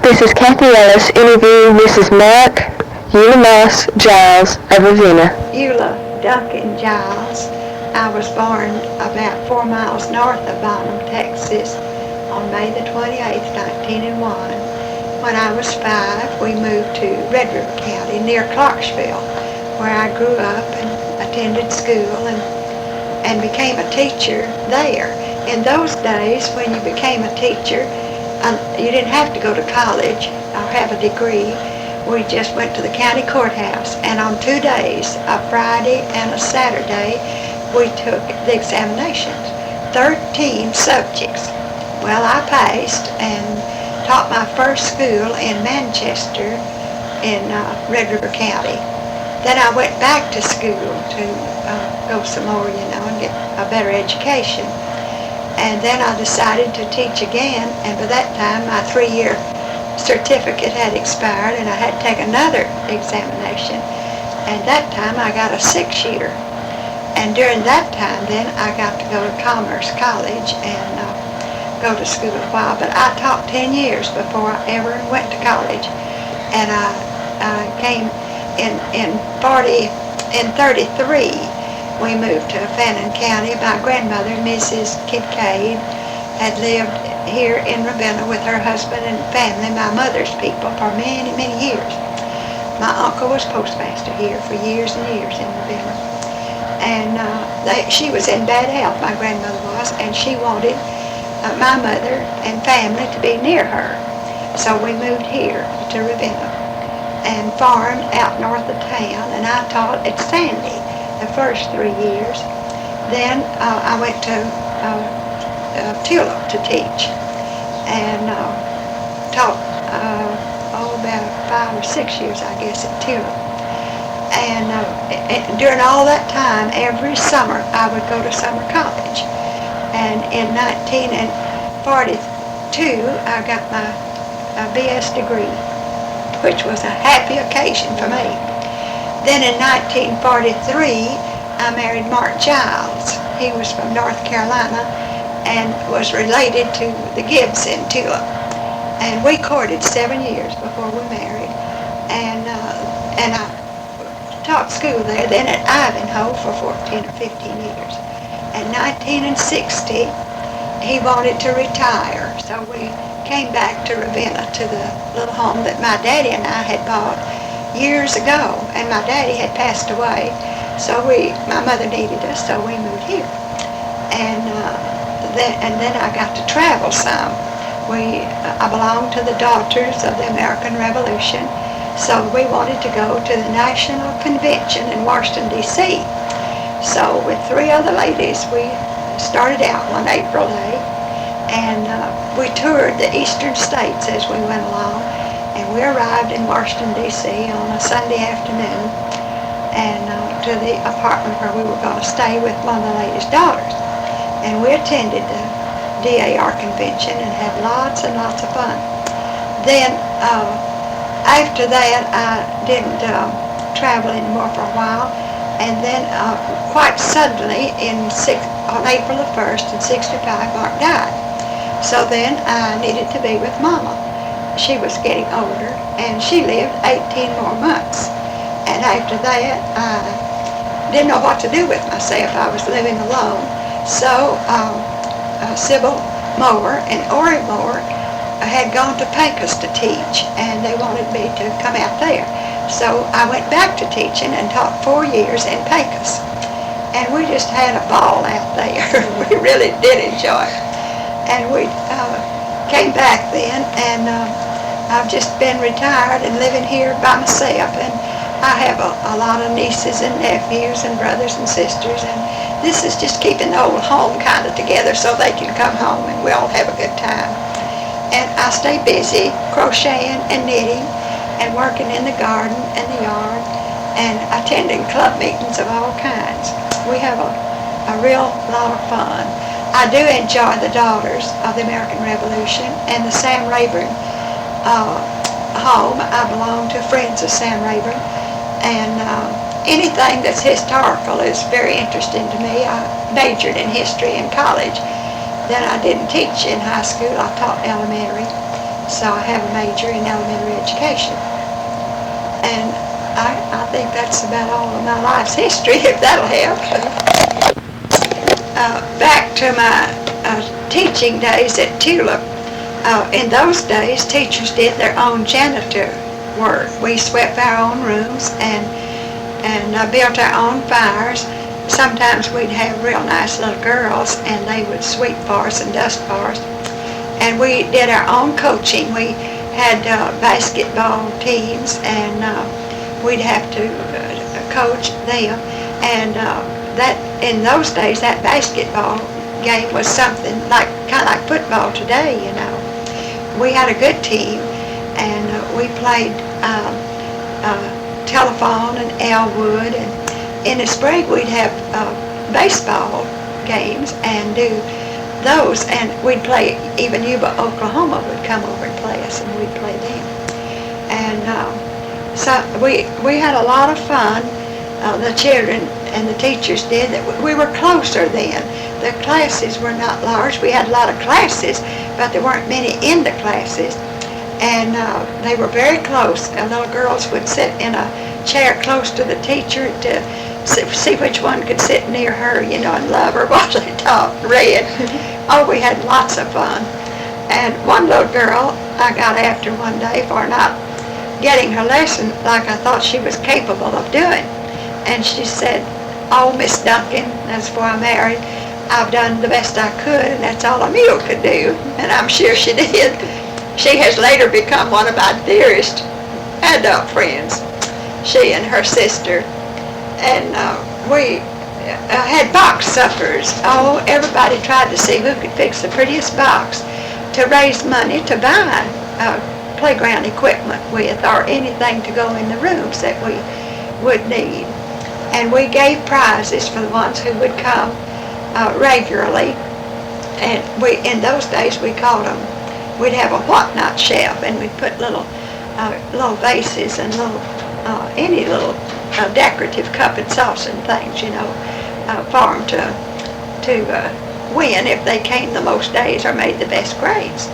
This is Kathy Ellis interviewing Mrs. Eula Giles of Ravenna. Eula Duncan Giles. I was born about 4 miles north of Bonham, Texas on May the 28th, 1901. When I was 5, we moved to Red River County near Clarksville, where I grew up and attended school and became a teacher there. In those days, when you became a teacher, you didn't have to go to college or have a degree. We just went to the county courthouse, and on 2 days, a Friday and a Saturday, we took the examinations. 13 subjects. Well, I passed and taught my first school in Manchester in Red River County. Then I went back to school to go some more, and get a better education. And then I decided to teach again, and by that time my 3-year certificate had expired and I had to take another examination. And that time I got a 6-year. And during that time then I got to go to Commerce College and go to school a while. But I taught 10 years before I ever went to college. And I came in 33. We moved to Fannin County. My grandmother, Mrs. Kincaid, had lived here in Ravenna with her husband and family, my mother's people, for many, many years. My uncle was postmaster here for years and years in Ravenna. And she was in bad health, my grandmother was, and she wanted my mother and family to be near her. So we moved here to Ravenna and farmed out north of town, and I taught at Sandy the first 3 years. Then I went to Eula to teach and taught about 5 or 6 years, I guess, at Eula. And during all that time, every summer, I would go to summer college. And in 1942, I got my BS degree, which was a happy occasion for me. Then in 1943, I married Mark Giles. He was from North Carolina and was related to the Gibbs in Eula. And we courted 7 years before we married. And I taught school there, then at Ivanhoe for 14 or 15 years. In 1960, he wanted to retire, so we came back to Ravenna to the little home that my daddy and I had bought years ago, and my daddy had passed away, so my mother needed us, so we moved here. And then I got to travel some. I belonged to the Daughters of the American Revolution, so we wanted to go to the National Convention in Washington, D.C. So with 3 other ladies, we started out one April day, and we toured the eastern states as we went along. And we arrived in Washington, D.C. on a Sunday afternoon and to the apartment where we were going to stay with one of the ladies' daughters. And we attended the DAR convention and had lots and lots of fun. Then after that, I didn't travel anymore for a while. And then quite suddenly, on April the 1st in 65, Mark died. So then I needed to be with Mama. She was getting older, and she lived 18 more months. And after that, I didn't know what to do with myself. I was living alone. So Sybil Moore and Ori Moore had gone to Pecos to teach, and they wanted me to come out there. So I went back to teaching and taught 4 years in Pecos. And we just had a ball out there. We really did enjoy it. And we came back then, and I've just been retired and living here by myself, and I have a lot of nieces and nephews and brothers and sisters, and this is just keeping the old home kind of together so they can come home and we all have a good time. And I stay busy crocheting and knitting and working in the garden and the yard and attending club meetings of all kinds. We have a real lot of fun. I do enjoy the Daughters of the American Revolution and the Sam Rayburn home. I belong to Friends of Sam Rayburn, and anything that's historical is very interesting to me. I majored in history in college. Then I didn't teach in high school. I taught elementary, So I have a major in elementary education. And I think that's about all of my life's history, if that'll help. Back to my teaching days at Eula. In those days, teachers did their own janitor work. We swept our own rooms and built our own fires. Sometimes we'd have real nice little girls, and they would sweep for us and dust for us. And we did our own coaching. We had basketball teams, and we'd have to coach them. And that in those days, that basketball game was something like kind of like football today, you know. We had a good team, and we played telephone and Elwood, and in the spring we'd have baseball games and do those, and we'd play, even Yuba, Oklahoma would come over and play us, and we'd play them. And so we had a lot of fun, the children and the teachers did. We were closer then. The classes were not large. We had a lot of classes, but there weren't many in the classes. And they were very close. Little girls would sit in a chair close to the teacher to see which one could sit near her, you know, and love her while they talked, read. Oh, we had lots of fun. And one little girl I got after one day for not getting her lesson like I thought she was capable of doing. And she said, "Oh, Miss Duncan," that's before I married, "I've done the best I could, and that's all a mule could do." And I'm sure she did. She has later become one of my dearest adult friends, she and her sister. And we had box suppers. Oh, everybody tried to see who could fix the prettiest box to raise money to buy playground equipment with, or anything to go in the rooms that we would need. And we gave prizes for the ones who would come regularly. And in those days we called them, we'd have a whatnot shelf, and we'd put little vases and any little decorative cup and saucer and things, you know, for them to win if they came the most days or made the best grades.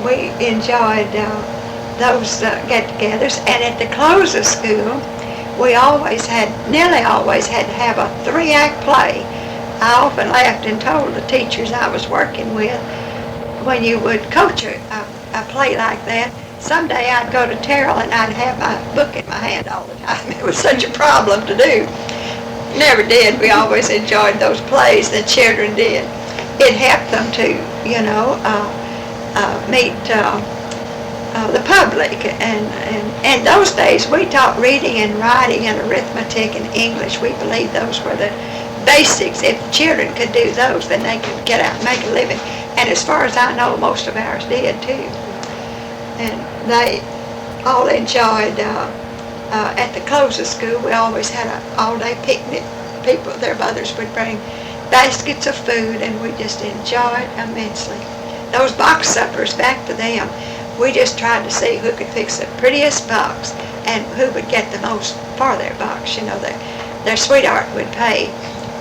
We enjoyed those get-togethers, and at the close of school, we nearly always had to have a 3-act play. I often laughed and told the teachers I was working with, when you would coach a play like that, someday I'd go to Terrell and I'd have my book in my hand all the time. It was such a problem to do. Never did. We always enjoyed those plays, the children did. It helped them to, you know, meet the public. And in those days, we taught reading and writing and arithmetic and English. We believed those were the basics. If children could do those, then they could get out and make a living. And as far as I know, most of ours did too. And they all enjoyed, at the close of school, we always had an all-day picnic. People, their mothers would bring baskets of food, and we just enjoyed immensely. Those box suppers, back to them, we just tried to see who could fix the prettiest box and who would get the most for their box. You know, their sweetheart would pay.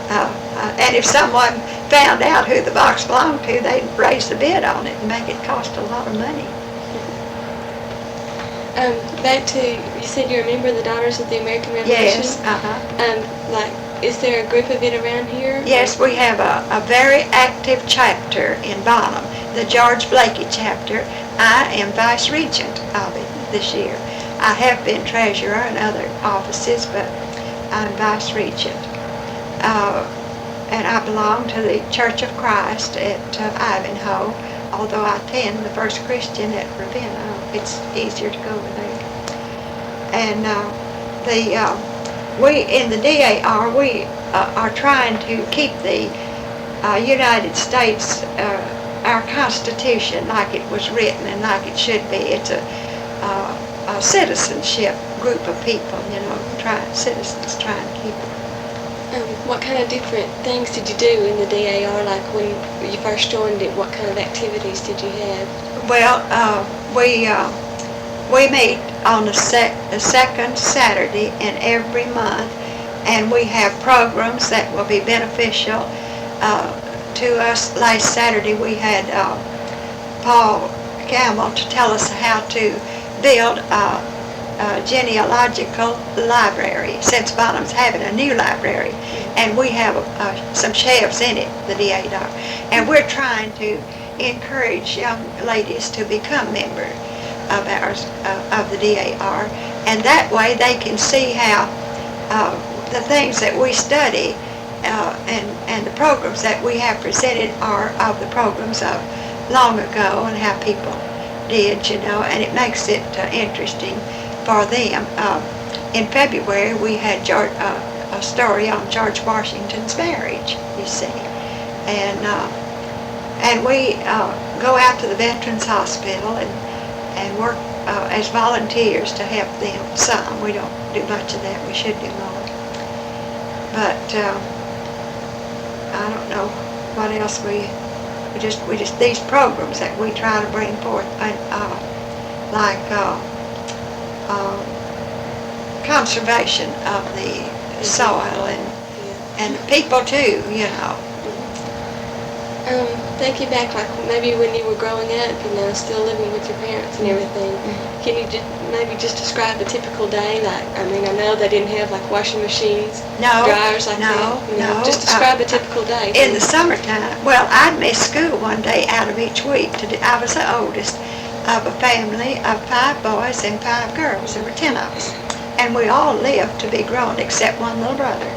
And if someone found out who the box belonged to, they'd raise the bid on it and make it cost a lot of money. Back to, you said you're a member of the Daughters of the American Revolution? Yes, is there a group of it around here? Yes, we have a very active chapter in Bonham, the George Blakey chapter. I am vice regent of it this year. I have been treasurer in other offices, but I'm vice regent. And I belong to the Church of Christ at Ivanhoe, although I attend the First Christian at Ravenna. It's easier to go over there. And we in the DAR, we are trying to keep the United States, our Constitution, like it was written and like it should be. It's a citizenship group of people, you know, citizens trying to keep it. What kind of different things did you do in the DAR, like when you first joined it? What kind of activities did you have? Well, we meet on the second Saturday in every month, and we have programs that will be beneficial to us. Last Saturday we had Paul Campbell to tell us how to build a genealogical library, since Bonham's having a new library, and we have some shelves in it, the DAR, and we're trying to encourage young ladies to become members of ours, of the DAR, and that way they can see how the things that we study and the programs that we have presented are of the programs of long ago and how people did, you know, and it makes it interesting for them. In February, we had a story on George Washington's marriage, you see, and we go out to the Veterans Hospital and work as volunteers to help them some. We don't do much of that. We should do more. But I don't know what else we just these programs that we try to bring forth, like conservation of the soil and the people too, you know. Thinking back, like maybe when you were growing up, you know, still living with your parents and everything, can you maybe just describe a typical day? Like, I mean, I know they didn't have like washing machines, dryers like that. You know, just describe a typical day. In the summertime, well, I'd miss school one day out of each week. I was the oldest of a family of 5 boys and 5 girls. There were 10 of us, and we all lived to be grown except one little brother.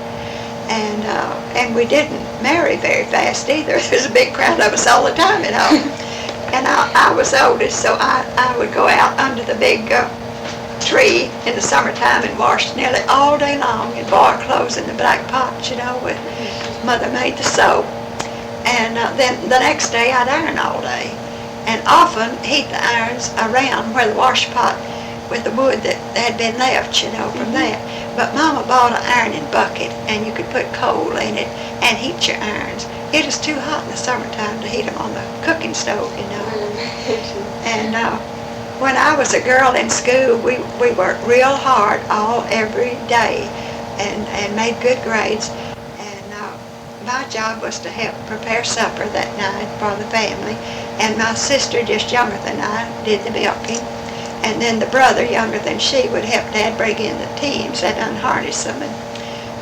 And we didn't marry very fast either. There was a big crowd of us all the time at home. And I was the oldest, so I would go out under the big tree in the summertime and wash nearly all day long and boil clothes in the black pot, you know, with Mother made the soap. And then the next day I'd iron all day. And often heat the irons around where the wash pot with the wood that had been left, you know, from that. But Mama bought an ironing bucket, and you could put coal in it and heat your irons. It was too hot in the summertime to heat them on the cooking stove, you know. And when I was a girl in school, we worked real hard every day and made good grades. And my job was to help prepare supper that night for the family. And my sister, just younger than I, did the milking. And then the brother, younger than she, would help Dad bring in the teams and unharness them.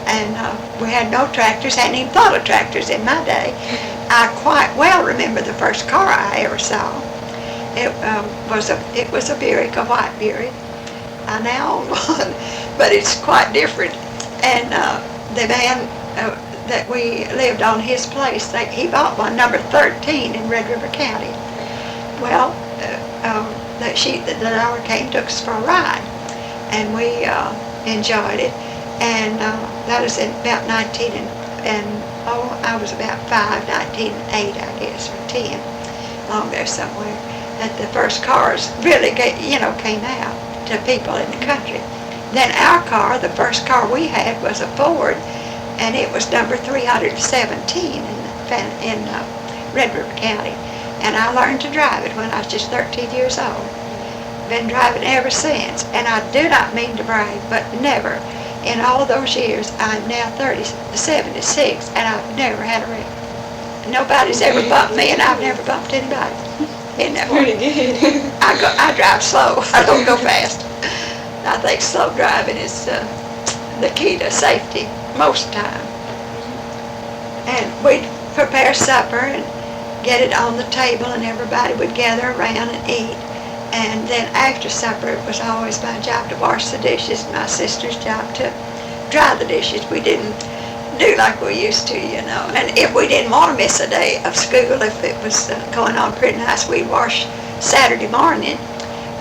And we had no tractors, hadn't even thought of tractors in my day. I quite well remember the first car I ever saw. It was a Buick, a white Buick. I now own one, but it's quite different. And the man that we lived on his place, he bought one, number 13 in Red River County. Well, the driver came, took us for a ride, and we enjoyed it. And that was in about I was about 1908, I guess, or 10, along there somewhere, that the first cars really came out to people in the country. Then our car, the first car we had, was a Ford, and it was number 317 in Red River County. And I learned to drive it when I was just 13 years old. Been driving ever since. And I do not mean to brag, but never in all those years, I'm now 76, and I've never had a wreck. Nobody's ever bumped me, and I've never bumped anybody. Isn't that pretty good? I drive slow. I don't go fast. I think slow driving is the key to safety most of the time. And we'd prepare supper and get it on the table, and everybody would gather around and eat. And then after supper, it was always my job to wash the dishes, my sister's job to dry the dishes. We didn't do like we used to, you know. And if we didn't want to miss a day of school, if it was going on pretty nice, we'd wash Saturday morning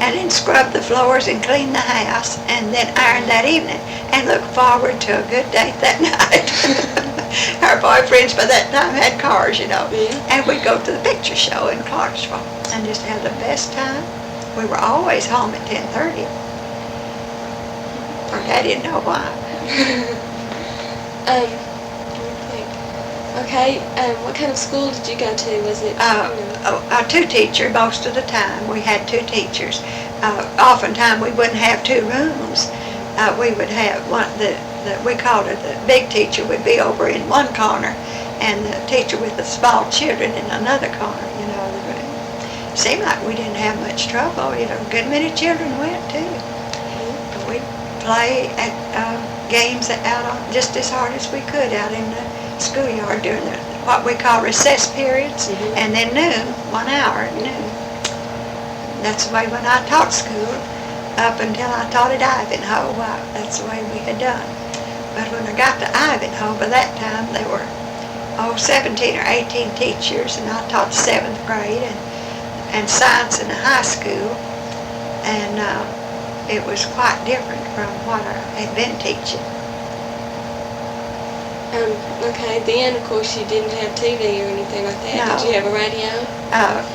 and then scrub the floors and clean the house, and then iron that evening and look forward to a good date that night. Our boyfriends by that time had cars, you know. And we'd go to the picture show in Clarksville and just have the best time. We were always home at 10:30. Or Dad didn't know why. Okay, what kind of school did you go to? Was it? A 2-teacher most of the time. We had 2 teachers. Oftentimes we wouldn't have 2 rooms. We would have one, we called it the big teacher would be over in one corner, and the teacher with the small children in another corner, you know, of the room. seemed like we didn't have much trouble. You know, a good many children went too. We play at games out on just as hard as we could out in the schoolyard during what we call recess periods, and then noon, 1 hour at noon. That's the way when I taught school, up until I taught at Ivanhoe, that's the way we had done. But when I got to Ivanhoe, by that time there were 17 or 18 teachers, and I taught 7th grade and science in the high school, and it was quite different from what I had been teaching. Okay, then of course you didn't have TV or anything like that. No. Did you have a radio?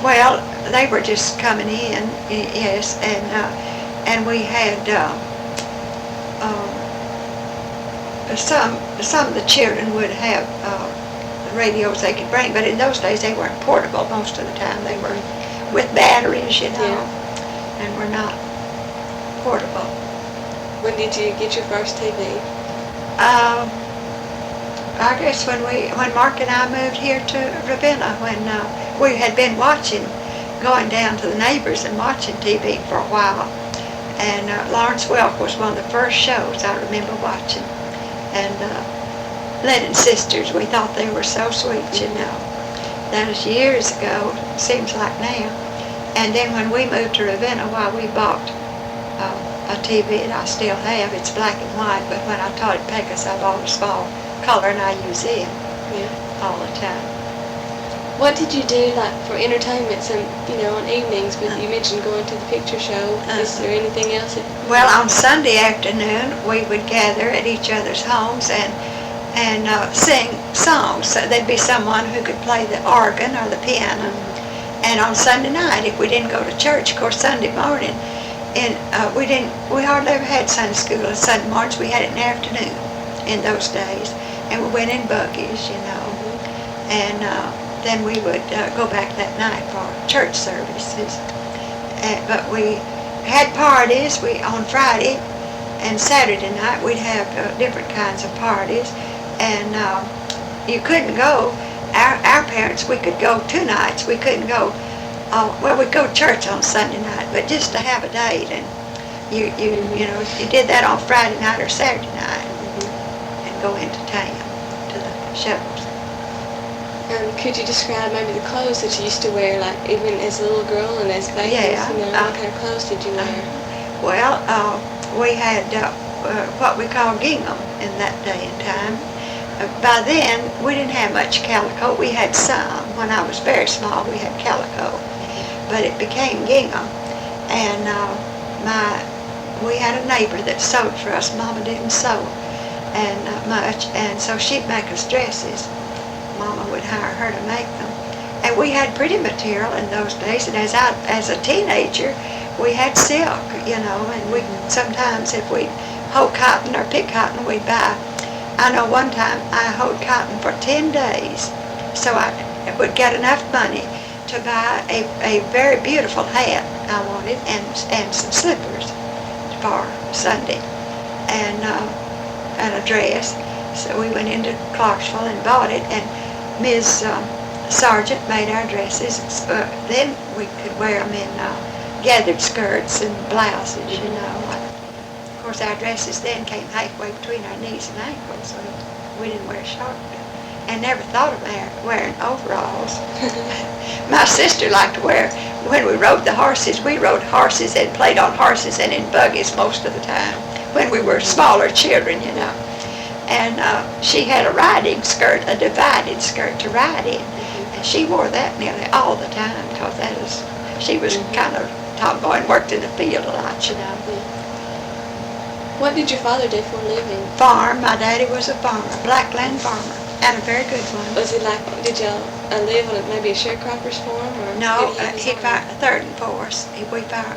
Well, they were just coming in, yes, and we had some of the children would have radios they could bring, but in those days they weren't portable most of the time. They were with batteries, you know, and were not portable. When did you get your first TV? I guess when Mark and I moved here to Ravenna, when we had been going down to the neighbors and watching TV for a while, and Lawrence Welk was one of the first shows I remember watching, and Lennon Sisters, we thought they were so sweet, you know. That was years ago, seems like now. And then when we moved to Ravenna, we bought a TV that I still have. It's black and white, but when I taught at Pecos, I bought a small color, and I use it all the time. What did you do, like, for entertainment, on evenings? You mentioned going to the picture show. Is there anything else? Well, on Sunday afternoon, we would gather at each other's homes and sing songs. So there'd be someone who could play the organ or the piano. And on Sunday night, if we didn't go to church, of course, Sunday morning, and we hardly ever had Sunday school on Sunday mornings. We had it in the afternoon in those days, and we went in buggies, you know, and then we would go back that night for church services. But we had parties. On Friday and Saturday night we'd have different kinds of parties, and you couldn't go. Our parents, we could go 2 nights. We couldn't go. We'd go to church on Sunday night, but just to have a date, and you did that on Friday night or Saturday night, and go into town to the shows. Could you describe maybe the clothes that you used to wear, like even as a little girl and as babies? Yeah. What kind of clothes did you wear? Well, we had what we call gingham in that day and time. By then, we didn't have much calico. We had some. When I was very small, we had calico, but it became gingham. And we had a neighbor that sewed for us. Mama didn't sew much, and so she'd make us dresses. Mama would hire her to make them, and we had pretty material in those days. And as a teenager, we had silk, and we sometimes, if we hoe cotton or pick cotton, we'd buy. I know one time I hoed cotton for 10 days, so I would get enough money to buy a very beautiful hat I wanted and some slippers for Sunday, and a dress. So we went into Clarksville and bought it, and Ms. Sargent made our dresses. Then we could wear them in gathered skirts and blouses, Of course, our dresses then came halfway between our knees and ankles, so we didn't wear short, and never thought of wearing overalls. My sister liked to wear, when we rode the horses, we rode horses and played on horses and in buggies most of the time, when we were smaller children, And she had a riding skirt, a divided skirt to ride in, and she wore that nearly all the time, because she was kind of tomboy and worked in the field a lot, What did your father do for a living? Farm. My daddy was a farmer, a blackland farmer, and a very good one. Was it like, did y'all live on maybe a sharecropper's farm? Or No, he farmed 3rd and 4th.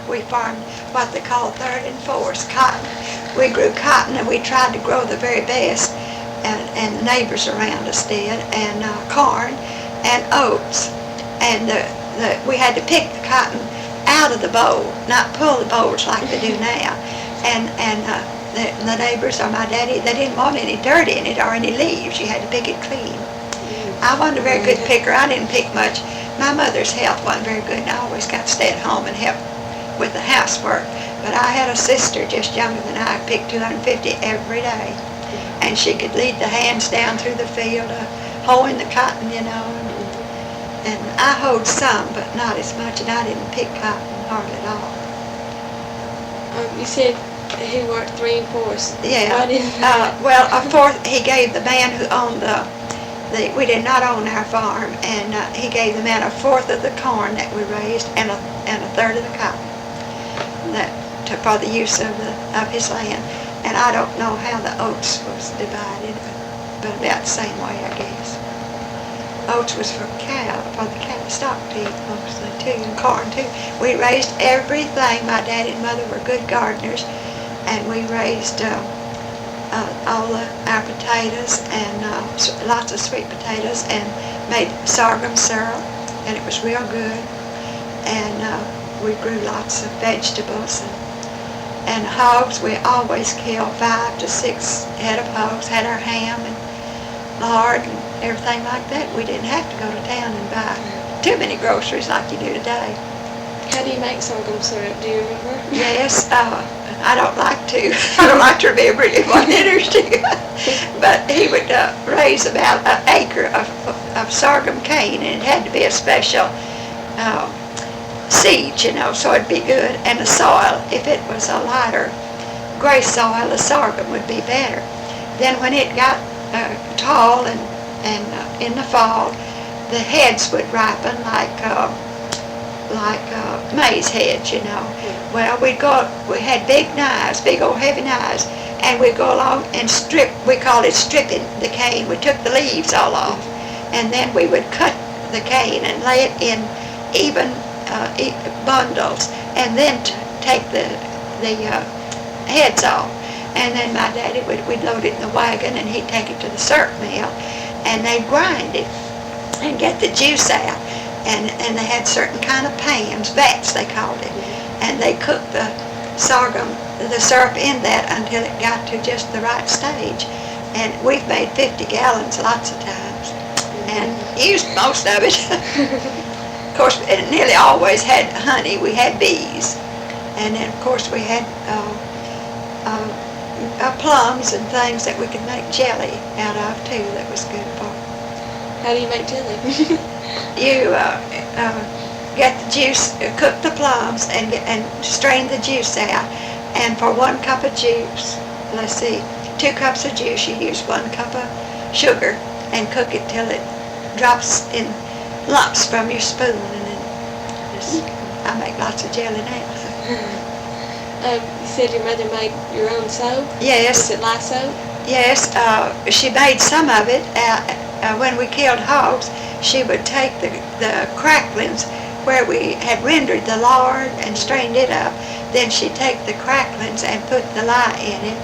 We farmed what they call 3rd and 4th, cotton. We grew cotton, and we tried to grow the very best, and the neighbors around us did, and corn and oats. And we had to pick the cotton out of the bowl, not pull the bowls like they do now. And the neighbors or my daddy, they didn't want any dirt in it or any leaves. You had to pick it clean. I wasn't a very good picker. I didn't pick much, my mother's health wasn't very good, and I always got to stay at home and help with the housework. But I had a sister just younger than I, picked 250 every day. And she could lead the hands down through the field, hoeing the cotton, you know. And I hoed some, but not as much, and I didn't pick cotton hardly at all. You said he worked 3 and 4s. Yeah. What is well, a fourth, he gave the man who owned we did not own our farm, and he gave the man a fourth of the corn that we raised and a third of the cotton for the use of his land. And I don't know how the oats was divided, but about the same way, I guess. Oats was for the cow stock to eat mostly too, and corn too. We raised everything. My dad and mother were good gardeners, and we raised all our potatoes and lots of sweet potatoes, and made sorghum syrup, and it was real good. And we grew lots of vegetables and hogs. We always killed 5 to 6 head of hogs, had our ham and lard and everything like that. We didn't have to go to town and buy too many groceries like you do today. How do you make sorghum syrup? Do you remember? Yes, I don't like to. I don't like to remember it. It wasn't interesting. But he would raise about an acre of sorghum cane, and it had to be a special seed, you know, so it'd be good. And the soil, if it was a lighter gray soil, the sorghum would be better. Then when it got tall and in the fall, the heads would ripen like maize heads, you know. Well, we had big knives, big old heavy knives, and we'd go along and strip, we called it stripping the cane. We took the leaves all off, and then we would cut the cane and lay it in even bundles, and then take the heads off. And then my daddy we'd load it in the wagon, and he'd take it to the syrup mill, and they'd grind it and get the juice out. And they had certain kind of pans, vats they called it, and they cooked the syrup in that until it got to just the right stage. And we've made 50 gallons lots of times, and used most of it. Of course, it nearly always had honey. We had bees, and then of course we had plums and things that we could make jelly out of too. That was good for. How do you make jelly? You get the juice, cook the plums, and strain the juice out. And for 1 cup of juice, 2 cups of juice, you use 1 cup of sugar, and cook it till it drops in lumps from your spoon. And then I make lots of jelly now. You said your mother made your own soap? Yes. Was it lye soap? Yes, she made some of it. When we killed hogs, she would take the cracklings where we had rendered the lard and strained it up. Then she'd take the cracklings and put the lye in it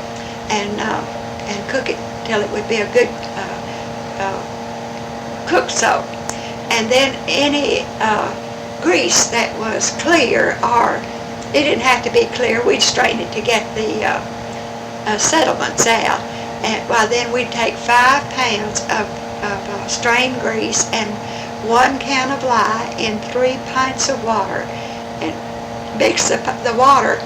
and cook it till it would be a good cooked soap. And then any grease that was clear, or it didn't have to be clear, we'd strain it to get the settlements out. And then we'd take 5 pounds of strained grease and 1 can of lye in 3 pints of water, and mix the water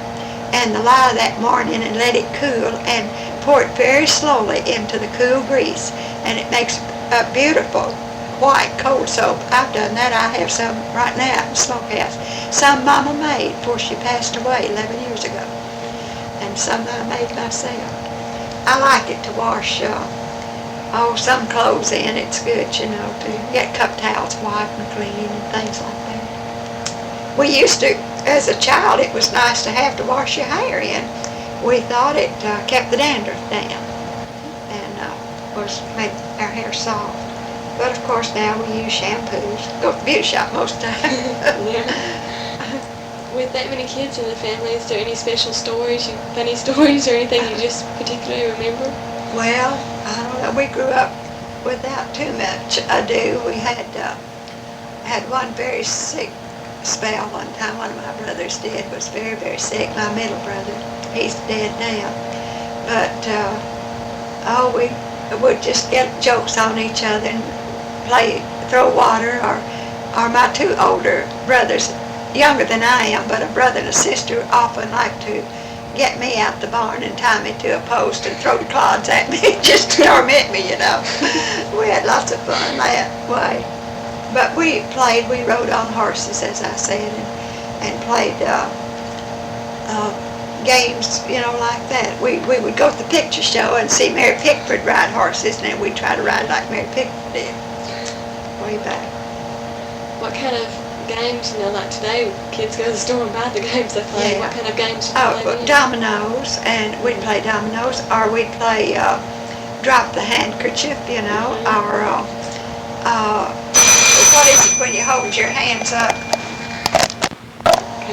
and the lye that morning and let it cool, and pour it very slowly into the cool grease, and it makes a beautiful white cold soap. I've done that. I have some right now in the smokehouse. Some Mama made before she passed away 11 years ago, and some I made myself. I like it to wash some clothes in. It's good, you know, to get cup towels wiped and clean and things like that. We used to, as a child, it was nice to have to wash your hair in. We thought it kept the dandruff down and made our hair soft. But of course now we use shampoos. Go to the beauty shop most of the time. Yeah. With that many kids in the family, is there any special stories, funny stories, or anything you just particularly remember? Well, I don't know. We grew up without too much ado. We had one very sick spell one time. One of my brothers was very, very sick. My middle brother, he's dead now. But we would just get jokes on each other and throw water or or my two older brothers, younger than I am, but a brother and a sister often like to get me out the barn and tie me to a post and throw the clods at me, just to torment me, you know. We had lots of fun that way. But we rode on horses, as I said, and played games, you know, like that. We would go to the picture show and see Mary Pickford ride horses, and then we'd try to ride like Mary Pickford did, way back. What kind of games, you know, like today, kids go to the store and buy the games they play. Yeah. What kind of games did you play then? Dominoes, and we'd play dominoes, or we'd play drop the handkerchief, you know, or what is it when you hold your hands up?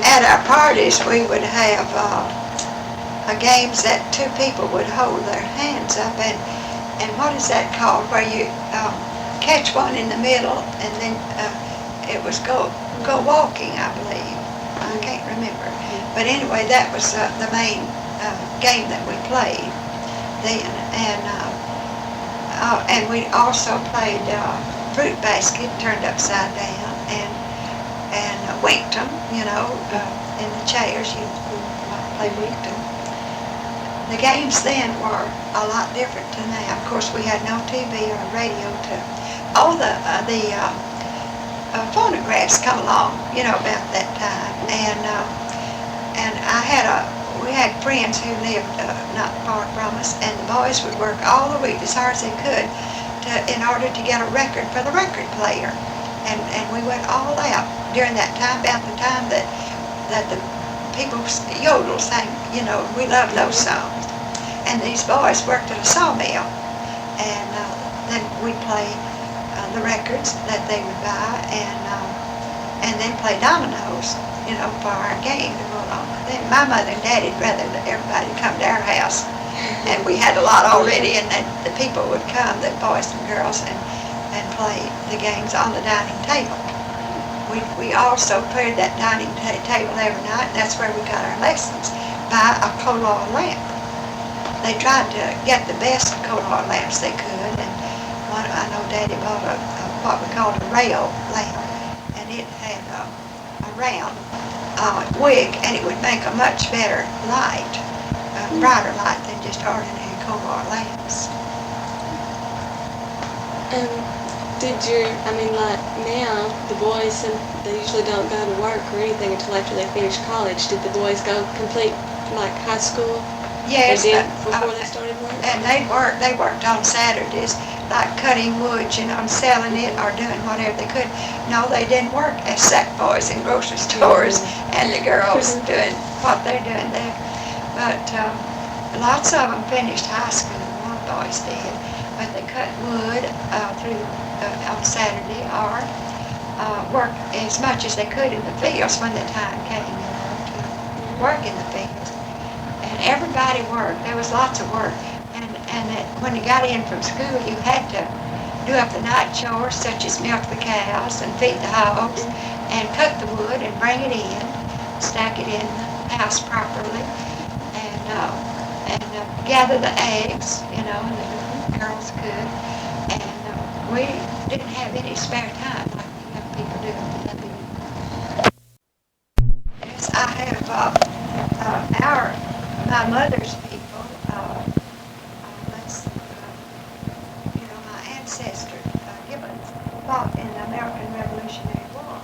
At our parties, we would have games that two people would hold their hands up, and what is that called, where you catch one in the middle, and then it was go walking, I believe. I can't remember. But anyway, that was the main game that we played then. And we also played fruit basket turned upside down, and winked 'em, you know, in the chairs. You might play winked 'em. The games then were a lot different to now. Of course, we had no TV or radio to. All the phonographs come along, you know, about that time, and we had friends who lived not far from us, and the boys would work all the week as hard as they could in order to get a record for the record player, and we went all out during that time, about the time that the people yodel sang, you know, we loved those songs, and these boys worked at a sawmill, and then we'd play the records that they would buy, and then play dominoes, you know, for our game to go along with it. My mother and Daddy'd rather that everybody come to our house, and we had a lot already, and then the people would come, the boys and girls, and play the games on the dining table. We also cleared that dining table every night, and that's where we got our lessons, by a coal oil lamp. They tried to get the best coal oil lamps they could, and I know Daddy bought what we called a rail lamp, and it had a round wick, and it would make a much better light, a brighter light than just ordinary coal oil lamps. Like now, the boys, they usually don't go to work or anything until after they finish college. Did the boys go complete, like, high school? Yes, they did before they started work? And they worked on Saturdays, like cutting wood, you know, and selling it or doing whatever they could. No, they didn't work as sack boys in grocery stores, and the girls doing what they're doing there. But lots of them finished high school, one boys did, but they cut wood on Saturday, or worked as much as they could in the fields when the time came, you know, to work in the fields. And everybody worked. There was lots of work. And when you got in from school, you had to do up the night chores, such as milk the cows and feed the hogs, and cut the wood and bring it in, stack it in the house properly, and gather the eggs, you know, and the girls could. And we didn't have any spare time like the young people do today. Yes, I have my mother's people, my ancestor, Gibbons, fought in the American Revolutionary War,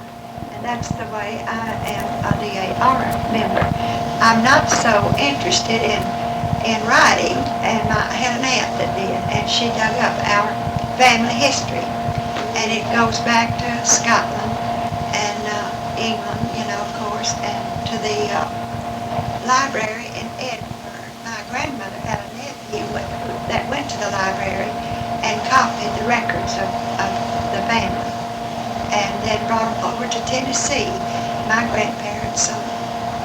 and that's the way I am a DAR member. I'm not so interested in writing, and I had an aunt that did, and she dug up our family history, and it goes back to Scotland and England, you know, of course, and to the library in Edinburgh. My grandmother had a nephew that went to the library and copied the records of the family, and then brought them over to Tennessee. My grandparents on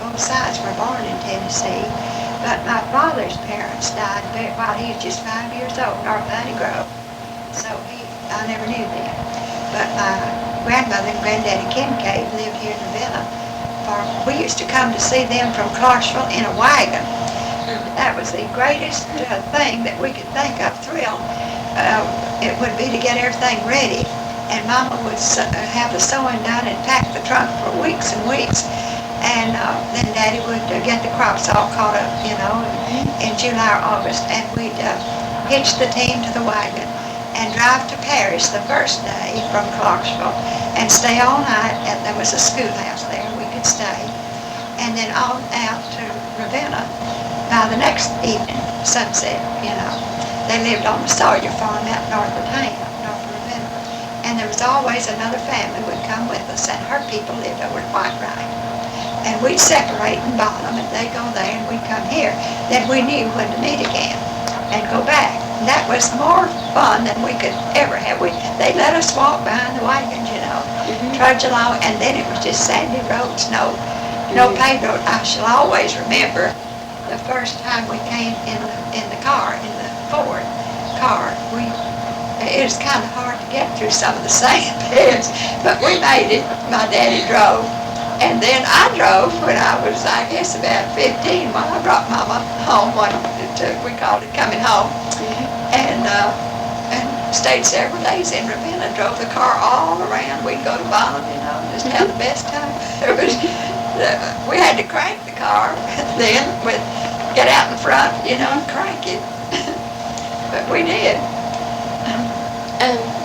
both sides were born in Tennessee, but my father's parents died while he was just 5 years old, North Honey Grove, so I never knew them. But my grandmother and granddaddy Kincaid lived here in the villa. We used to come to see them from Clarksville in a wagon. That was the greatest thing that we could think of, thrill. It would be to get everything ready and Mama would have the sewing done and pack the trunk for weeks and weeks. And then Daddy would get the crops all caught up, in July or August, and we'd hitch the team to the wagon and drive to Paris the first day from Clarksville and stay all night. And there was a schoolhouse there we could stay, and then on out to Ravenna by the next evening, sunset. They lived on the Sawyer farm out north of town, north of Ravenna, and there was always another family would come with us, and her people lived over at Whitewright. And we'd separate in Bonham, and they'd go there, and we'd come here. Then we knew when to meet again and go back. And that was more fun than we could ever have. They let us walk behind the wagons, trudge along, and then it was just sandy roads, no paved road. I shall always remember the first time we came in the car, in the Ford car. It was kind of hard to get through some of the sand beds, but we made it. My daddy drove. And then I drove when I was, I guess, about 15 when I brought Mama home. We called it coming home. And stayed several days in Ravenna. Drove the car all around. We'd go to Bonham, just have the best time. We had to crank the car then, get out in front, and crank it. But we did.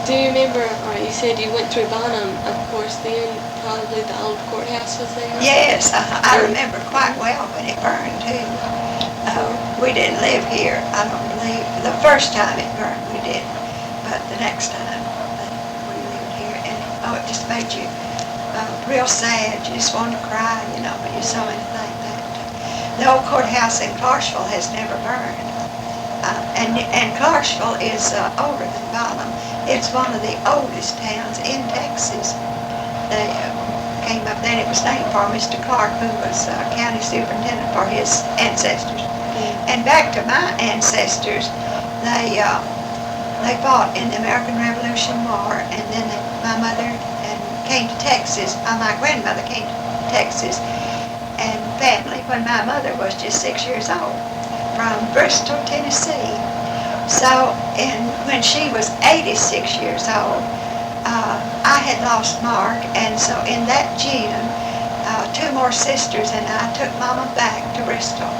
Do you remember, or you said you went through Bonham, of course, then probably the old courthouse was there? Yes, I remember quite well when it burned too. We didn't live here, I don't believe. The first time it burned we did, but the next time we lived here, and it just made you real sad. You just wanted to cry, when you saw anything like that. The old courthouse in Clarksville has never burned. And Clarksville is older than Bonham. It's one of the oldest towns in Texas. They came up then. It was named for Mr. Clark, who was county superintendent for his ancestors. And back to my ancestors, they fought in the American Revolution War, and then my mother came to Texas. My grandmother came to Texas and family when my mother was just 6 years old, from Bristol, Tennessee. So, when she was 86 years old, I had lost Mark, and so in that June, two more sisters and I took Mama back to Bristol.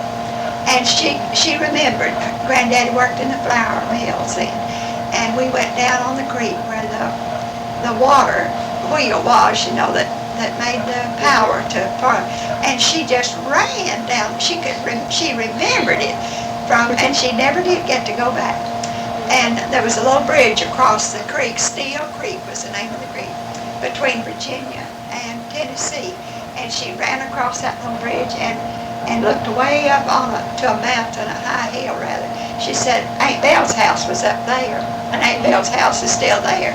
And she remembered, Granddaddy worked in the flour mills then, and we went down on the creek where the water wheel was, that made the power to farm. And she just ran down. She remembered it and she never did get to go back. And there was a little bridge across the creek. Steel Creek was the name of the creek, between Virginia and Tennessee. And she ran across that little bridge and looked way up to a mountain, a high hill rather. She said Aunt Belle's house was up there, and Aunt Belle's house is still there.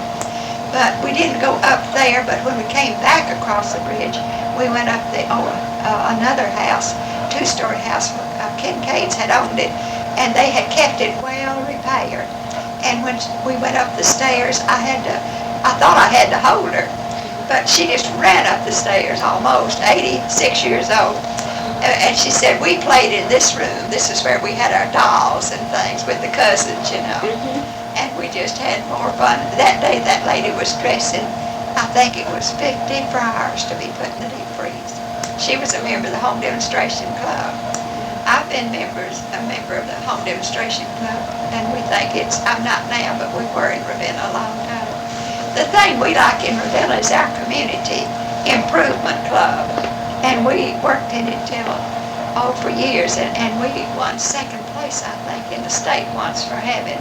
But we didn't go up there, but when we came back across the bridge, we went up another house, two-story house. Kincaid's had owned it, and they had kept it well repaired. And when we went up the stairs, I thought I had to hold her, but she just ran up the stairs, almost 86 years old. And she said, we played in this room. This is where we had our dolls and things with the cousins, And we just had more fun. That day, that lady was dressing, I think it was 50 friars to be put in the deep freeze. She was a member of the Home Demonstration Club. I've been a member of the Home Demonstration Club, and we think I'm not now, but we were in Ravenna a long time. The thing we like in Ravenna is our community improvement club, and we worked in it for years, and we won second place, I think, in the state once for having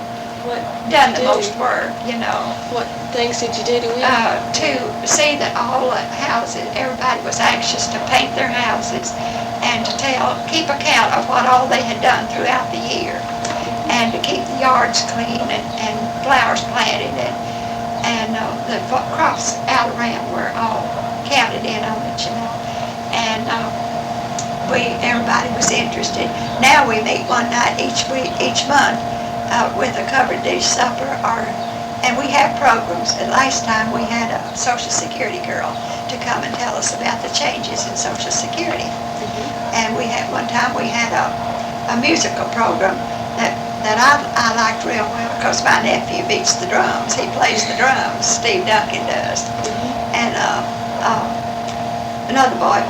done the most work, What things did you do to win? To see that all the houses, everybody was anxious to paint their houses and to keep account of what all they had done throughout the year, and to keep the yards clean and flowers planted, and the crops out around were all counted in on it, and everybody was interested. Now we meet one night each month with a covered dish supper, and we have programs. And last time we had a Social Security girl to come and tell us about the changes in Social Security. And one time we had a musical program that that I liked real well because my nephew beats the drums. He plays the drums. Steve Duncan does. And another boy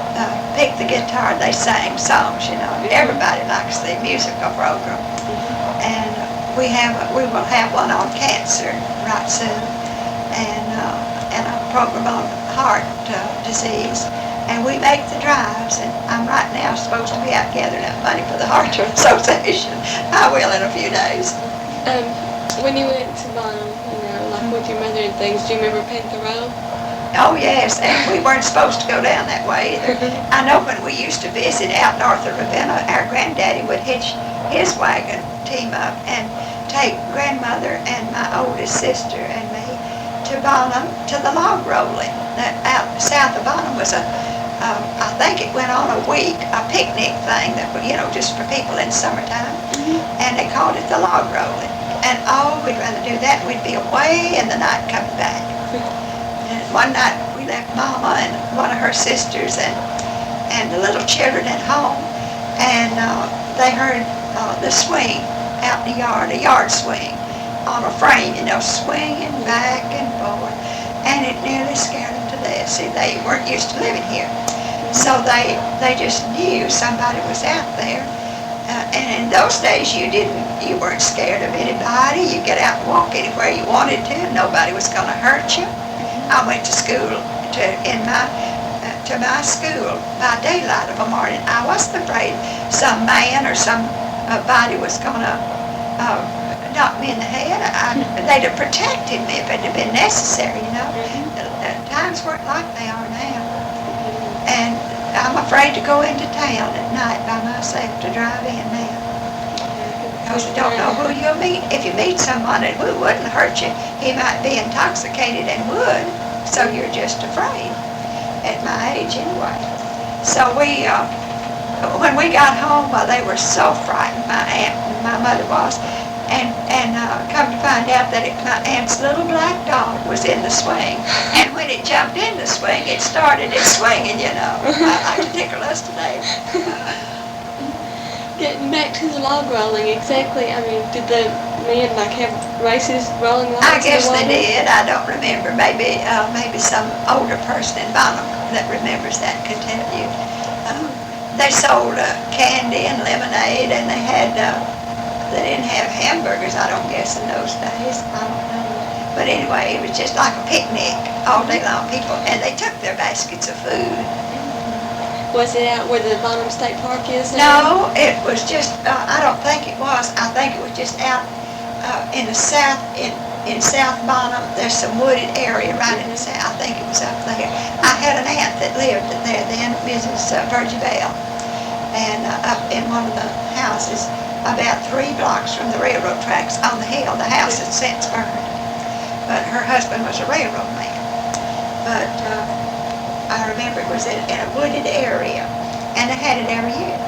picked the guitar. They sang songs, you know. Everybody likes the musical program. And we will have one on cancer right soon, and a program on heart disease. And we make the drives, and I'm right now supposed to be out gathering up money for the Heart Association. I will in a few days. When you went to Bonham, like with your mother and things, do you remember Panther Row? Oh yes, and we weren't supposed to go down that way either. I know when we used to visit out north of Ravenna, our granddaddy would hitch his wagon team up and take grandmother and my oldest sister and me to Bonham to the log rolling. Out south of Bonham was I think it went on a week, a picnic thing that, just for people in summertime, and they called it the log rolling. And we'd rather do that. We'd be away in the night coming back. And one night we left Mama and one of her sisters and the little children at home, and they heard the swing out in the yard, a yard swing on a frame, swinging back and forth, and it nearly scared them to death. See, they weren't used to living here, so they just knew somebody was out there. And in those days, you weren't scared of anybody. You get out and walk anywhere you wanted to, and nobody was going to hurt you. I went to school to my school by daylight of a morning. I wasn't afraid some man or somebody was going to knock me in the head. They'd have protected me if it had been necessary, Times weren't like they are now. And I'm afraid to go into town at night by myself to drive in now. Because you don't know who you'll meet. If you meet someone who wouldn't hurt you, he might be intoxicated and would. So you're just afraid, at my age anyway. So when we got home, they were so frightened, my aunt and my mother was, and come to find out that my aunt's little black dog was in the swing. And when it jumped in the swing, it started its swinging, I like to tickle us today. Getting back to the log rolling, exactly, did the men have races rolling logs? I guess they did. I don't remember. Maybe some older person in Bonham that remembers that could tell you. They sold candy and lemonade, and they didn't have hamburgers, I don't guess, in those days. I don't know. But anyway, it was just like a picnic all day long, people, and they took their baskets of food. Was it out where the Bonham State Park is No, now? it was just, I don't think it was. I think it was just out in the south, in South Bonham. There's some wooded area right in the south. I think it was up there. I had an aunt that lived there then, Mrs. Virgie Bell, and up in one of the houses about 3 blocks from the railroad tracks on the hill. The house has since burned, but her husband was a railroad man. But I remember it was in a wooded area, and they had it every year.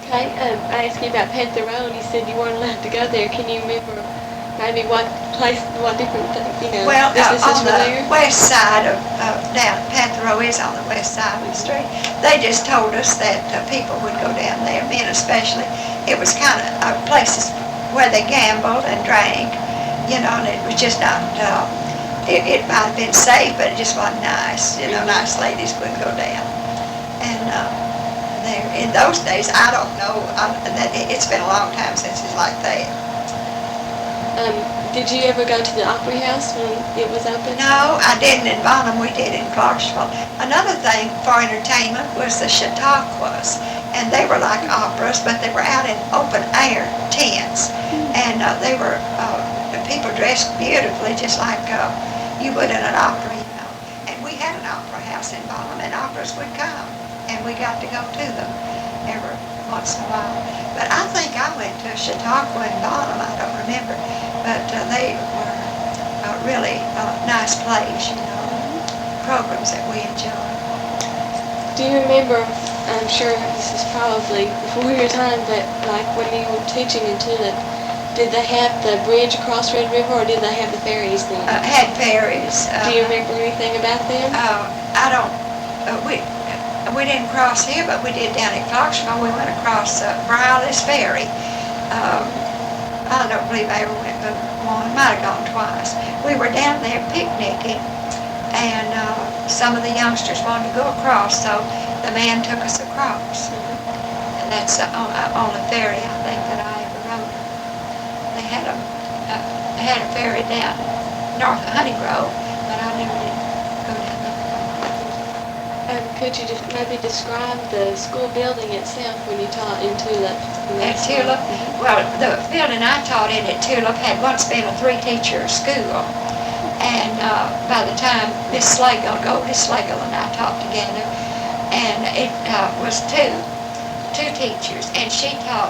Okay, I asked you about Panther Road. You said you weren't allowed to go there. Can you remember maybe what different things, Well, businesses on were the there? west side of down Panther Row is on the west side of the street. They just told us that people would go down there, men especially. It was kind of places where they gambled and drank, and it was just not. It might have been safe, but it just wasn't nice. Nice ladies wouldn't go down. And there in those days, I don't know. It's been a long time since it's like that. Did you ever go to the Opry House when it was open? No, I didn't in Bonham. We did in Clarksville. Another thing for entertainment was the Chautauquas, and they were like operas, but they were out in open air tents, and they were people dressed beautifully, just like you would in an opera, And we had an opera house in Bonham, and operas would come, and we got to go to them every once in a while. But I think I went to Chautauqua in Bonham. I don't remember. But they were really nice plays, programs that we enjoyed. Do you remember, I'm sure this is probably before your time, but like when you were teaching in Tulip, did they have the bridge across Red River, or did they have the ferries then? Had ferries. Do you remember anything about them? I don't, we didn't cross here, but we did down at Clarksville. We went across Browley's Ferry, I don't believe I ever went but one. Might have gone twice. We were down there picnicking, and some of the youngsters wanted to go across, so the man took us across. And that's on a ferry, I think, that I ever rode. They had a ferry down north of Honey Grove, but I never did go down there. Could you just maybe describe the school building itself when you taught in Tulip? At Tulip? Well, the building I taught in at Tulip had once been a 3-teacher school. And by the time Miss Slagle, Goldie Slagle and I taught together, and it was two teachers, and she taught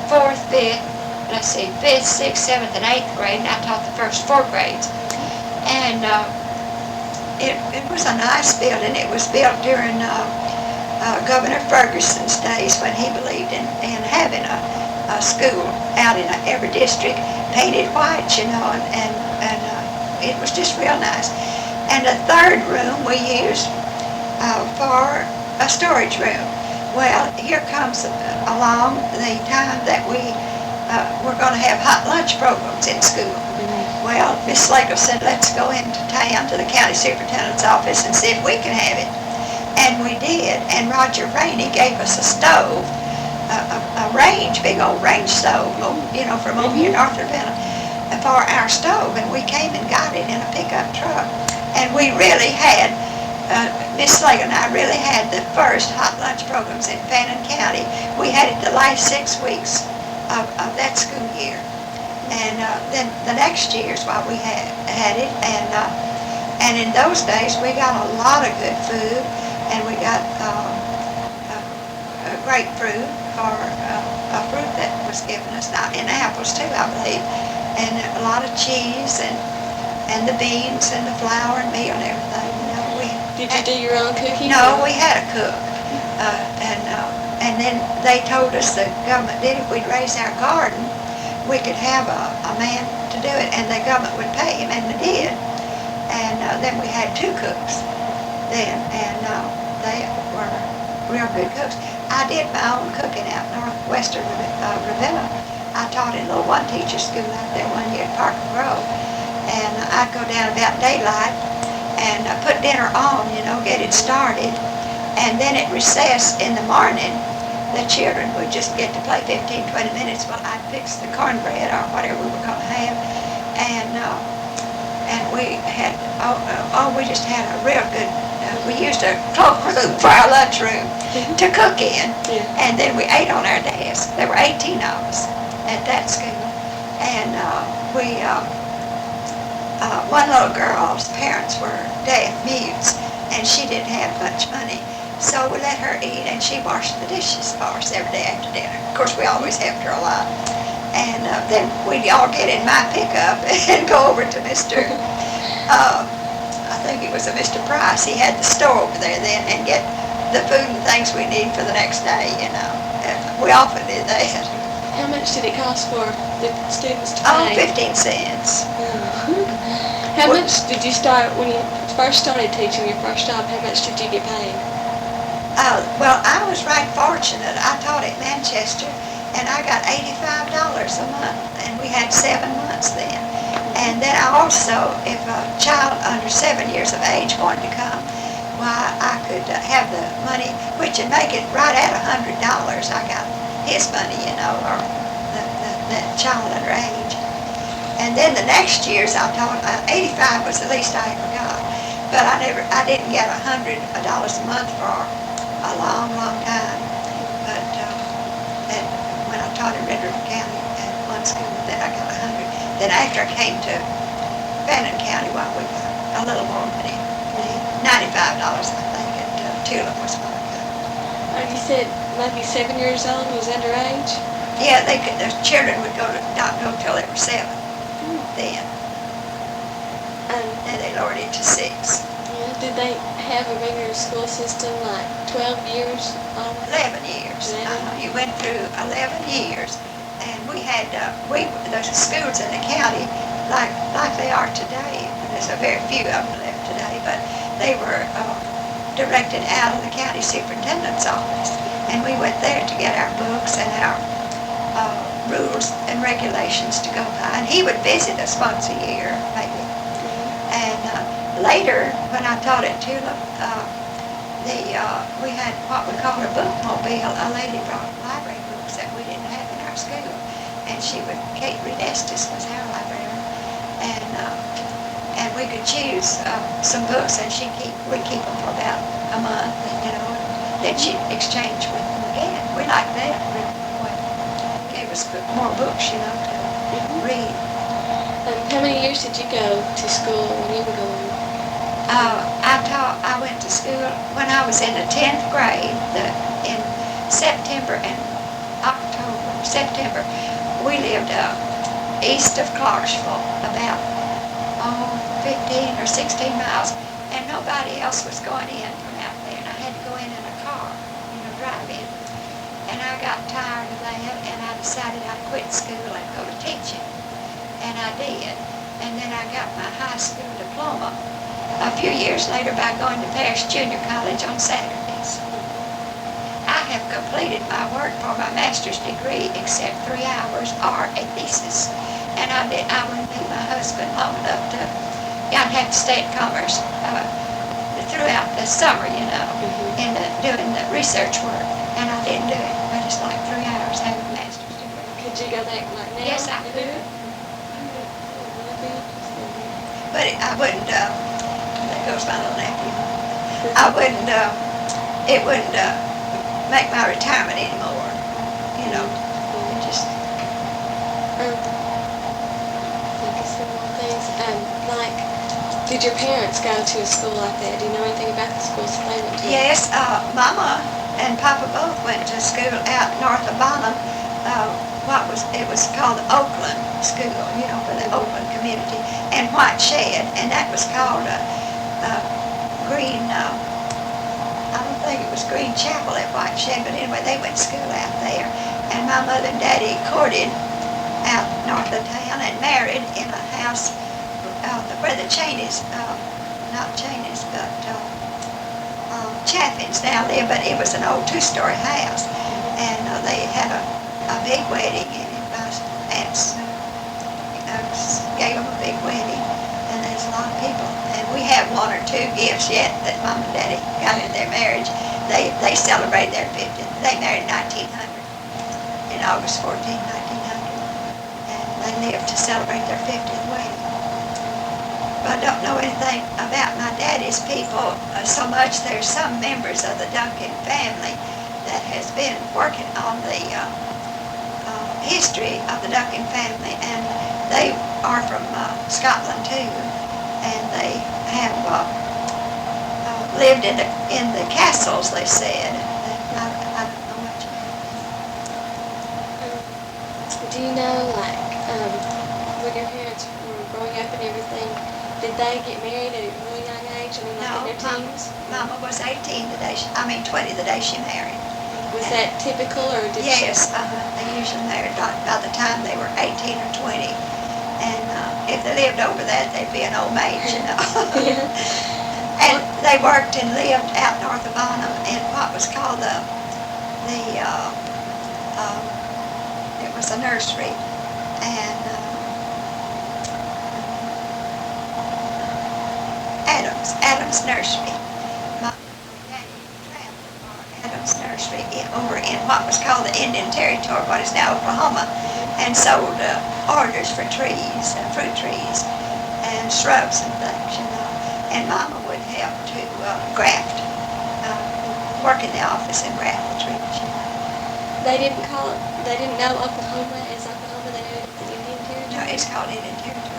4th, 5th, 5th, 6th, 7th, and 8th grade, and I taught the first 4 grades. And it was a nice building. It was built during Governor Ferguson's days, when he believed in having a school out in every district, painted white, and it was just real nice. And the 3rd room we used for a storage room. Well, here comes along the time that we're going to have hot lunch programs in school. Well, Miss Slagle said, let's go into town to the county superintendent's office and see if we can have it. And we did. And Roger Rainey gave us a stove, a range, big old range stove, from over here in North Ravenna, for our stove. And we came and got it in a pickup truck. And we really had, Miss Slagle and I really had the first hot lunch programs in Fannin County. We had it the last 6 weeks of that school year. And then the next years while we had it, and in those days we got a lot of good food, and we got grapefruit, or a fruit that was given us, now in apples too, I believe, and a lot of cheese, and the beans and the flour and meal and everything. Did you do your own cooking? No, we had a cook, and then they told us, the government did, if we'd raise our garden, we could have a man to do it, and the government would pay him, and they did. And then we had 2 cooks then, and they were real good cooks. I did my own cooking out northwestern Ravenna. I taught in a little 1-teacher school out there one year at Parker Grove, and I'd go down about daylight and put dinner on, get it started, and then at recess in the morning, the children would just get to play 15, 20 minutes while I'd fix the cornbread or whatever we were going to have. And we had, we just had a real good, we used a cloakroom for our lunchroom to cook in. And then we ate on our desk. There were 18 of us at that school. And one little girl's parents were deaf mutes, and she didn't have much money. So we let her eat, and she washed the dishes for us every day after dinner. Of course, we always helped her a lot. And then we'd all get in my pickup and go over to Mr. I think it was a Mr. Price. He had the store over there then, and get the food and things we need for the next day, We often did that. How much did it cost for the students to pay? 15 cents. How much did you start, when you first started teaching your first job, how much did you get paid? Well, I was right fortunate. I taught at Manchester, and I got $85 a month, and we had 7 months then. And then I also, if a child under 7 years of age wanted to come, why, I could have the money, which would make it right at $100. I got his money, or the child under age. And then the next years I taught, 85 was the least I ever got. But I didn't get $100 a month for a long, long time. But and when I taught in Red River County at one school, then I got 100. Then after I came to Fannin County, we got a little more money. $95, I think, at Tulip was what I got. You said maybe 7 years old was underage? Yeah, the children would not go till they were 7 then. And they lowered it to 6. Yeah, did they have a regular school system like 12 years? 11 years. You went through 11 years, and we had the schools in the county like they are today. There's a very few of them left today, but they were directed out of the county superintendent's office, and we went there to get our books and our rules and regulations to go by. And he would visit us once a year, maybe. And later, when I taught at Tulip, we had what we called a bookmobile. A lady brought library books that we didn't have in our school. And Kate Reed Estes was our librarian. And we could choose some books, and we'd keep them for about a month, then she'd exchange with them again. We liked that. Gave us more books, to read. How many years did you go to school when you were going? I went to school when I was in the 10th grade, in September and September. We lived east of Clarksville, about 15 or 16 miles, and nobody else was going in from out there, and I had to go in a car, drive in. And I got tired of that, and I decided I'd quit school and go to teaching, and I did. And then I got my high school diploma a few years later by going to Parish Junior College on Saturdays. I have completed my work for my master's degree except 3 hours or a thesis. And I wouldn't be my husband long enough to, I'd have to stay at Commerce throughout the summer, in doing the research work. And I didn't do it. I just like 3 hours having a master's degree. Could you go there like now? Yes, I could. But I wouldn't, there goes my little nephew. I wouldn't, it wouldn't make my retirement anymore, It just... Think of some more things. Did your parents go to a school like that? Do you know anything about the schools they went to? Yes, Mama and Papa both went to school out north of Bonham. It was called Oakland School, for the Oakland community, and White Shed, and that was called Green, I don't think it was Green Chapel at White Shed, but anyway, they went to school out there. And my mother and daddy courted out north of town and married in a house where the Cheneys, not Cheneys, but Chaffins now live, but it was an old 2-story house. And they had a big wedding, and my aunts gave them a big wedding, and there's a lot of people. And we have 1 or 2 gifts yet that Mom and Daddy got in their marriage. They celebrated their 50th. They married in 1900, in August 14, 1900. And they lived to celebrate their 50th wedding. But I don't know anything about my daddy's people so much. There's some members of the Duncan family that has been working on the history of the Duncan family, and they are from Scotland too, and they have lived in the castles, they said. I don't know much about it. Do you know, when your parents were growing up and everything, did they get married at a really young age? In their teens? Mama was 20 the day she married. Was that typical, or did Yes, they usually married by the time they were 18 or 20. And if they lived over that, they'd be an old maid, And they worked and lived out north of Bonham in what was called it was a nursery. And Adams Nursery. My daddy traveled for Adams Nursery over in what was called the Indian Territory, what is now Oklahoma, and sold orders for trees, fruit trees, and shrubs and things, And Mama would help to graft, work in the office and graft the trees. They didn't know Oklahoma as Oklahoma, they knew it as the Indian Territory? No, it's called Indian Territory.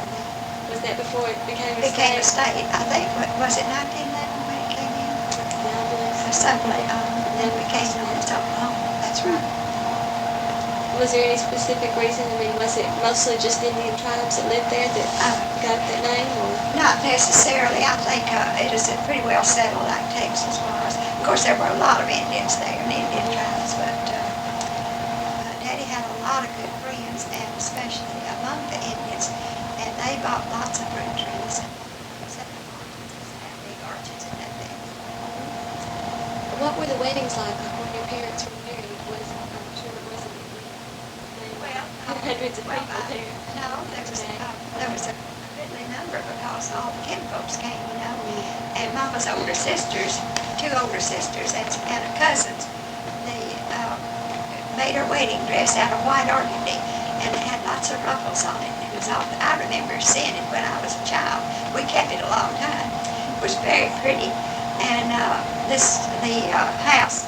Was that before it became a state? It became a state, I think. Was it 1911 when it came in? Yeah, I believe so. Something, then we came in as Oklahoma. That's right. Was there any specific reason? Was it mostly just Indian tribes that lived there that got that name? Or? Not necessarily. I think it is pretty well settled like Texas was. Of course, there were a lot of Indians there and Indian tribes, but Daddy had a lot of good friends, and especially among the Indians, and they bought lots of fruit trees and big orchards and that thing. What were the weddings like when your parents were married? I'm sure it wasn't hundreds of Well, people there. no, there was a goodly number because all the kinfolks came, you know. And Mama's older sisters, two older sisters and cousins, they made her wedding dress out of white organdy, and it had lots of ruffles on it. It was all, I remember seeing it when I was a child. We kept it a long time. It was very pretty. And the house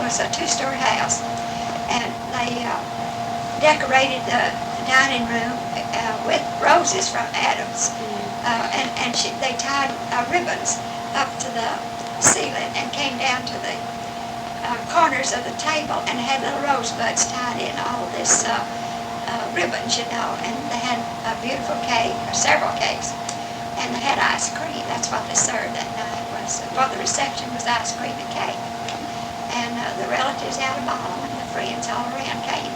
was a two-story house, and they decorated the dining room with roses from Adams, and they tied ribbons up to the ceiling and came down to the corners of the table and had little rosebuds tied in all this ribbons, you know, and they had a beautiful cake, or several cakes, and they had ice cream. That's what they served that night. For the reception was ice cream and cake. And the relatives out of Bottom and the friends all around came,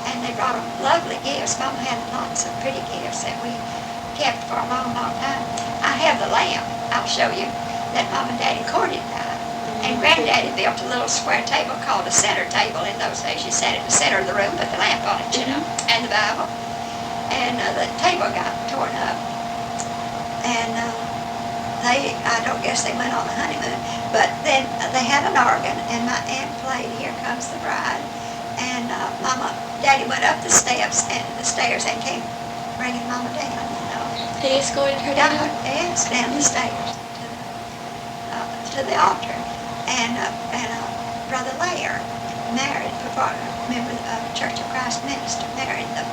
and they brought them lovely gifts. Mom had lots of pretty gifts that we kept for a long, long time. I have the lamp, I'll show you, that Mom and Daddy courted that. And Granddaddy built a little square table called a center table in those days. You sat at the center of the room, put the lamp on it, you know, and the Bible. And the table got torn up. And I don't guess they went on the honeymoon, but then they had an organ, and my aunt played "Here Comes the Bride," and Daddy went up the stairs and came bringing Mama down, you know. He escorted her down? Yes, down the stairs to the altar, and Brother Lair married, member of the Church of Christ minister, married them.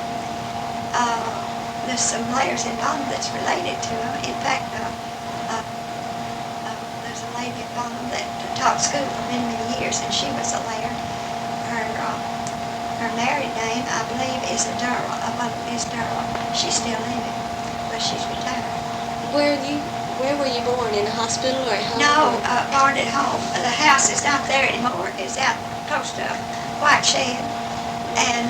There's some Lairs in Bonham that's related to him. In fact, there's a lady at Bonham that taught school for many, many years, and she was a Lair. Her married name, I believe, is Miss Durrell. She's still living, but she's retired. Where were you born? In a hospital or at home? No, born at home. The house is not there anymore. It's out close to White Shed, and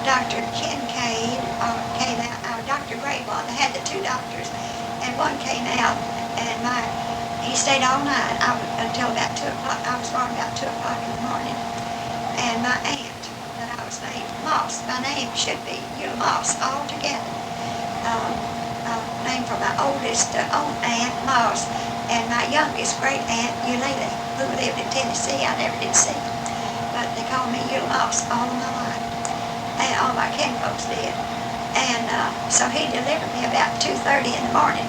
Dr. Kincaid came out. Dr. Graybon, they had the two doctors, and one came out, and he stayed all night until about 2 o'clock. I was born about 2 o'clock in the morning, and my aunt, that I was named Moss. My name should be Eula Moss altogether. Named for my oldest aunt Moss, and my youngest great aunt Eula, who lived in Tennessee. I never did see, but they called me Eula Moss all my life, and all my kinfolks did. And so he delivered me about 2:30 in the morning,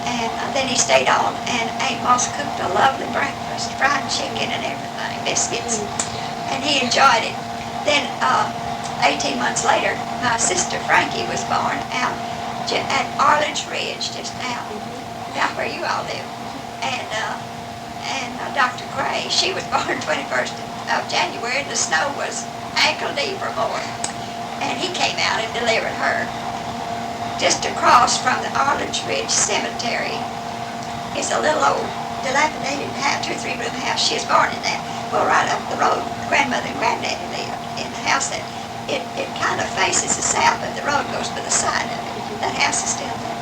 and then he stayed on, and Aunt Moss cooked a lovely breakfast, fried chicken and everything, biscuits, and he enjoyed it. Then 18 months later, my sister Frankie was born out at Arledge Ridge, just out where you all live. And Dr. Gray, she was born 21st of January, and the snow was ankle deep or more. And he came out and delivered her. Just across from the Arledge Ridge Cemetery is a little old dilapidated house, 2 or 3 room house. She was born in that. Well, right up the road, Grandmother and Granddaddy lived in the house that it kind of faces the south, but the road goes by the side of it. That house is still there.